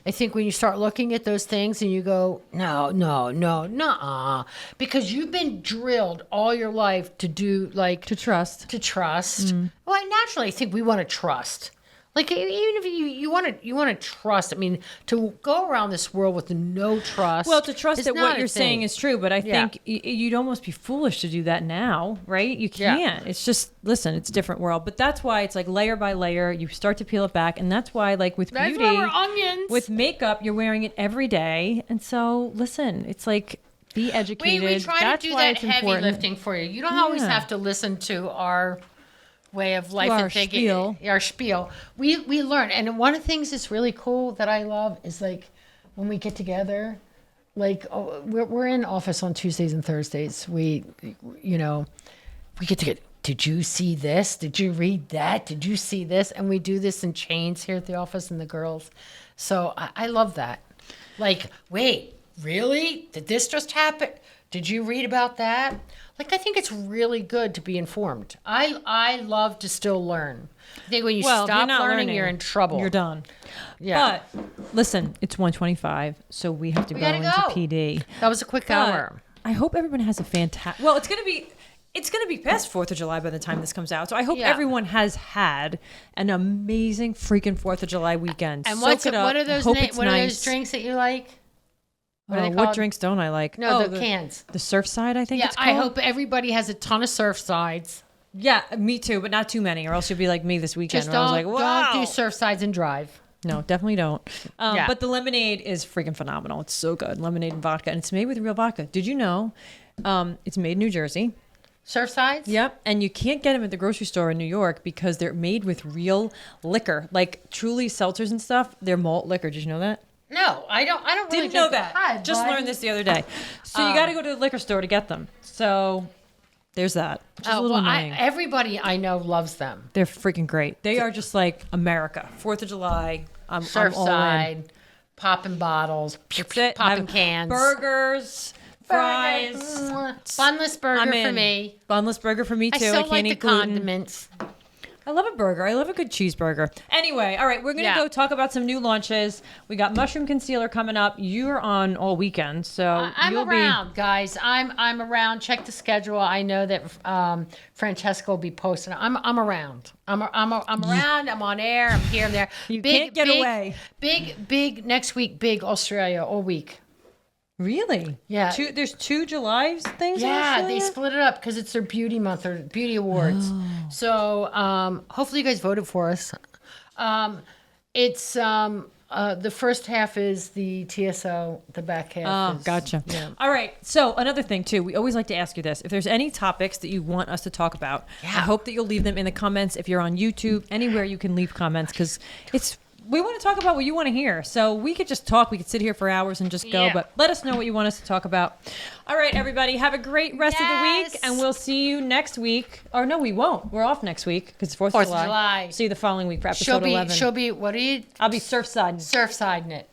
I think when you start looking at those things and you go, no, nuh-uh, because you've been drilled all your life to do like To trust. to trust. Well, naturally, I think we want to trust. Like even if you want to trust. I mean, to go around this world with no trust. Well, to trust is that not what a you're saying thing. is true, but I Yeah. think you'd almost be foolish to do that now, right? You Yeah. can't. It's just, listen, it's a different world. But that's why it's like layer by layer, you start to peel it back. And that's why, like with That's beauty, why we're onions. with makeup, you're wearing it every day. And so, listen, it's like, be educated. We try That's to do why that it's heavy important. lifting for you. You don't always Yeah. have to listen to our way of life our and thinking. spiel. Our spiel. We learn, and one of the things that's really cool that I love is like when we get together. Like we're in office on Tuesdays and Thursdays. We get to get. Did you see this? Did you read that? Did you see this? And we do this in chains here at the office, and the girls. So I love that. Like, wait, really? Did this just happen? Did you read about that? Like, I think it's really good to be informed. I love to still learn. I think when you If you're stop not learning, you're in trouble. You're done. Yeah. But listen, it's 1:25, so we have to go gotta into go. PD. That was a quick But hour. I hope everyone has a fantastic. Well, it's gonna be past 4th of July by the time this comes out. So I hope Yeah. everyone has had an amazing freaking 4th of July weekend. And Soak it up. what are those Hope it's what are those nice. drinks that you like? What are they What called? drinks don't I like? No, the cans. The Surfside, I think Yeah, it's called. I hope everybody has a ton of surf sides. Yeah, me too, but not too many, or else you'll be like me this weekend. Just where I was don't, like, wow. don't do surf sides and drive. No, definitely don't. Yeah. But the lemonade is freaking phenomenal. It's so good. Lemonade and vodka. And it's made with real vodka. Did you know it's made in New Jersey? Surf sides? Yep. And you can't get them at the grocery store in New York because they're made with real liquor. Like Truly seltzers and stuff, they're malt liquor. Did you know that? No, I don't really Didn't know drink that. God, Just bud. learned this the other day. So you got to go to the liquor store to get them. So there's that. Which is a little annoying. Everybody I know loves them. They're freaking great. They are just like America. 4th of July. I'm all in. Surfside, popping bottles, That's it. popping Have cans. Burgers, fries. Bunless burger I'm for in. me. Bunless burger for me I too. still I can't like the eat gluten. condiments. I love a burger. I love a good cheeseburger. Anyway, all right, we're going to Yeah. go talk about some new launches. We got mushroom concealer coming up. You're on all weekend, so I'm you'll around, guys. I'm around. Check the schedule. I know that Francesca will be posting. I'm around. I'm around. I'm on air. I'm here and there. You can't get away. Big next week. Big Australia all week. Really? Yeah. There's 2 July things. in Yeah, they Australia? split it up because it's their beauty month or beauty awards. Oh. So hopefully you guys voted for us. It's the first half is the TSO, the back half. Oh, is, gotcha. Yeah. All right. So another thing too, we always like to ask you this: if there's any topics that you want us to talk about, I hope that you'll leave them in the comments. If you're on YouTube, anywhere you can leave comments because we want to talk about what you want to hear. So we could just talk. We could sit here for hours and just go. Yeah. But let us know what you want us to talk about. All right, everybody, have a great rest of the week, Yes. and we'll see you next week. Or no, we won't. We're off next week because it's 4th Fourth of of July. July. See you the following week for episode 11. She'll be. What are you I'll be surfsiding. surfsiding it?